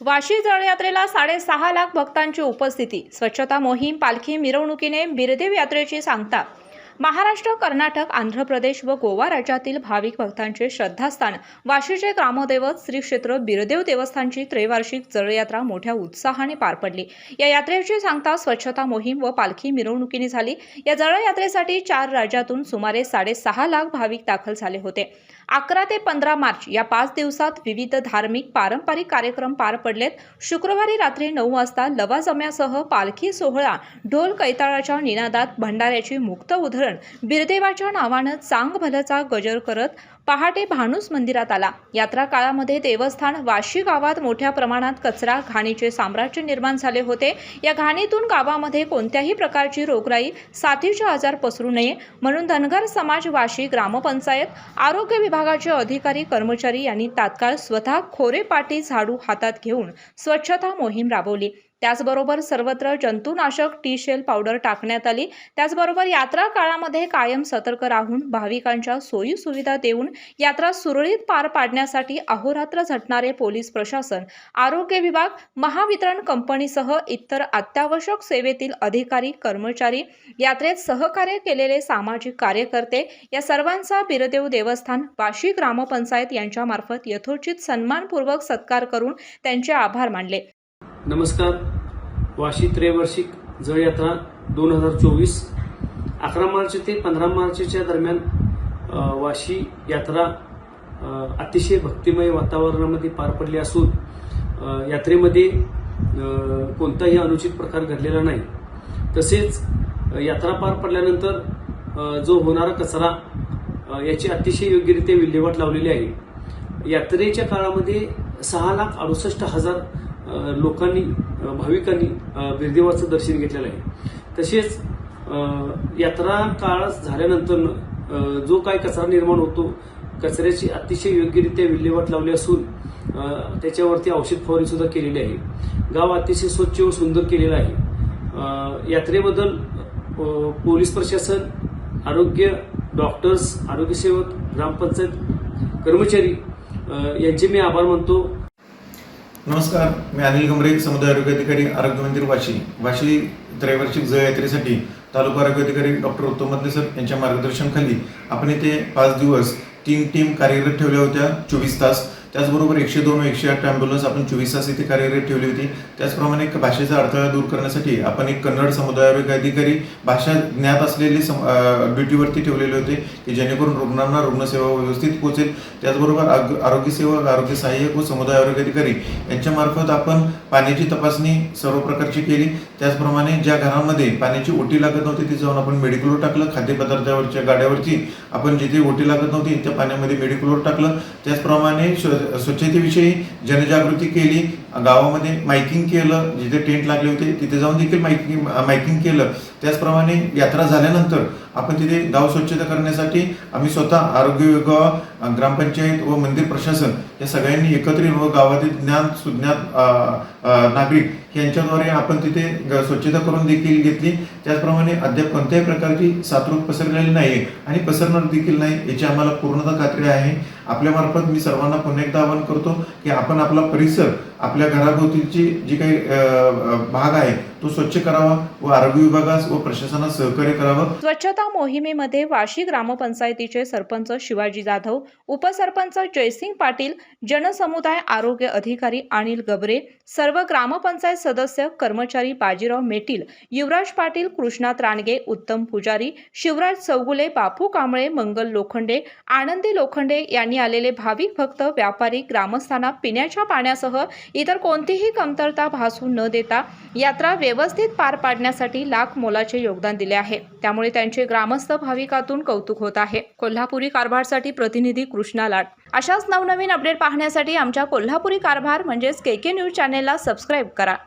वाशी जळयात्रेला 6.5 लाख भक्तांची उपस्थिती. स्वच्छता मोहीम, पालखी मिरवणुकीने बिरदेव यात्रेची सांगता. महाराष्ट्र, कर्नाटक, आंध्र प्रदेश व गोवा राज्यातील भाविक भक्तांचे श्रद्धास्थान वाशीचे ग्रामदैवत श्री क्षेत्र बिरदेव देवस्थानची त्रैवार्षिक जळयात्रा मोठ्या उत्साहाने पार पडली. या यात्रेची सांगता स्वच्छता मोहीम व पालखी मिरवणुकीने झाली. या जळयात्रेसाठी 4 राज्यातून सुमारे 6.5 लाख भाविक दाखल झाले होते. 11 ते 15 मार्च या 5 दिवसात विविध धार्मिक पारंपरिक कार्यक्रम पार पडलेत. शुक्रवारी रात्री 9 वाजता लवाजम्यासह पालखी सोहळा ढोल कैताळाच्या निनादात भंडाऱ्याची मुक्त उधळण बिरदेवाच्या नावानं चांग भलचा गजर करत पहाटे भानुस मंदिरात आला. यात्रा काळामध्ये देवस्थान वाशी गावात मोठ्या प्रमाणात कचरा घाणीचे साम्राज्य निर्माण झाले होते. या घाणीतून गावामध्ये कोणत्याही प्रकारची रोगराई, साथीचे आजार पसरू नये म्हणून धनगर समाज, वाशी ग्रामपंचायत, आरोग्य विभागाचे अधिकारी कर्मचारी यांनी तात्काळ स्वतः खोरे पाटी झाडू हातात घेऊन स्वच्छता मोहीम राबवली. त्याचबरोबर सर्वत्र जंतुनाशक टी-शेल पावडर टाकण्यात आली. त्याचबरोबर यात्रा काळामध्ये कायम सतर्क राहून भाविकांच्या सोयी सुविधा देऊन यात्रा सुरळीत पार पाडण्यासाठी अहोरात्र झटणारे पोलीस प्रशासन, आरोग्य विभाग, महावितरण कंपनीसह इतर अत्यावश्यक सेवेतील अधिकारी कर्मचारी, यात्रेत सहकार्य केलेले सामाजिक कार्यकर्ते या सर्वांचा बिरदेव देवस्थान वाशी ग्रामपंचायत यांच्यामार्फत यथोचित सन्मानपूर्वक सत्कार करून त्यांचे आभार मानले. नमस्कार. वाशी त्रैवार्षिक जळयात्रा 2024 11 मार्च ते 15 मार्चच्या दरम्यान वाशी यात्रा अतिशय भक्तिमय वातावरणामध्ये पार पडली असून यात्रेमध्ये कोणताही अनुचित प्रकार घडलेला नाही. तसेच यात्रा पार पडल्यानंतर जो होणारा कचरा याची अतिशय योग्यरित्या विल्हेवाट लावलेली आहे. यात्रेच्या काळामध्ये 6,68,000 लोकांनी, भाविकांनी बिरदेवाचं दर्शन घेतलेलं आहे. तसेच यात्रा काळ झाल्यानंतर जो काही कचरा निर्माण होतो, कचऱ्याची अतिशय योग्यरित्या विल्हेवाट लावली असून त्याच्यावरती औषध फवारणी सुद्धा केलेली आहे. गाव अतिशय स्वच्छ व सुंदर केलेलं आहे. यात्रेबद्दल पोलीस प्रशासन, आरोग्य, डॉक्टर्स, आरोग्यसेवक, ग्रामपंचायत कर्मचारी यांचे मी आभार मानतो. नमस्कार, मी अनिल गमरे, समुदाय आरोग्य अधिकारी, आरोग्य मंदिर वाशी त्रैवार्षिक जळयात्रेसाठी तालुका आरोग्य अधिकारी डॉक्टर उत्तम मदले सर यांच्या मार्गदर्शनाखाली आपण येथे 5 दिवस 3 टीम कार्यरत ठेवल्या होत्या 24 तास. त्याचबरोबर 102 व 108 ॲम्ब्युलन्स आपण 24 तास इथे कार्यरत ठेवली होती. त्याचप्रमाणे भाषेचा अडथळा दूर करण्यासाठी आपण एक कन्नड समुदाय आरोग्य अधिकारी भाषा ज्ञात असलेले ड्युटीवरती ठेवलेले होते की जेणेकरून रुग्णांना रुग्णसेवा व्यवस्थित पोहोचेल. त्याचबरोबर आरोग्य सेवक, आरोग्य सहाय्यक व समुदाय आरोग्य अधिकारी यांच्यामार्फत आपण पाण्याची तपासणी सर्व प्रकारची केली. त्याचप्रमाणे ज्या घरामध्ये पाण्याची ओटी लागत नव्हती तिथे जाऊन आपण मेडिकलवर टाकलं. खाद्यपदार्थावरच्या गाड्यावरची आपण जिथे ओटी लागत नव्हती त्या पाण्यामध्ये मेडिकलवर टाकलं. त्याचप्रमाणे स्वच्छतेविषयी जनजागृती केली. गावामध्ये मायकिंग केलं. जिथे टेंट लागले होते तिथे जाऊन देखील मायकिंग केलं. त्याचप्रमाणे यात्रा झाल्यानंतर आपण तिथे गाव स्वच्छता करण्यासाठी आम्ही स्वतः आरोग्य विभाग, ग्रामपंचायत व मंदिर प्रशासन या सगळ्यांनी एकत्रित व गावातील ज्ञान सुज्ञात नागरिक यांच्याद्वारे आपण तिथे स्वच्छता करून देखील घेतली. त्याचप्रमाणे अद्याप कोणत्याही प्रकारची साथरोग पसरलेली नाही आणि पसरणार देखील नाही याची आम्हाला पूर्णतः खात्री आहे. आपल्यामार्फत मी सर्वांना पुन्हा एकदा आवाहन करतो की आपण आपला परिसर, आपल्या घराभोवतीची जी काही भाग आहे तो स्वच्छ करावा व आरोग्य विभागास व प्रशासनास सहकार्य करावं. स्वच्छता मोहिमेमध्ये वाशी ग्रामपंचायतीचे सरपंच शिवाजी जाधव, उपसरपंच जयसिंग पाटील, जनसमुदाय आरोग्य अधिकारी अनिल गबरे, सर्व ग्रामपंचायत सदस्य, कर्मचारी बाजीराव मेटील, युवराज पाटील, कृष्णात रानगे, उत्तम पुजारी, शिवराज चौगुले, बापू कांबळे, मंगल लोखंडे, आनंदी लोखंडे यांनी आलेले भाविक भक्त, व्यापारी, ग्रामस्थांना पिण्याच्या पाण्यासह इतर कोणतीही कमतरता भासू न देता यात्रा व्यवस्थित पार पाडण्यासाठी लाख मोलाचे योगदान दिले आहे. त्यामुळे त्यांचे ग्रामस्थ भाविकातून कौतुक होत आहे. कोल्हापुरी कारभारसाठी प्रतिनिधी कृष्णा लाट. अशाच नवनवीन अपडेट पाहण्यासाठी आमच्या कोल्हापुरी कारभार म्हणजेच KK न्यूज चॅनेलला सबस्क्राईब करा.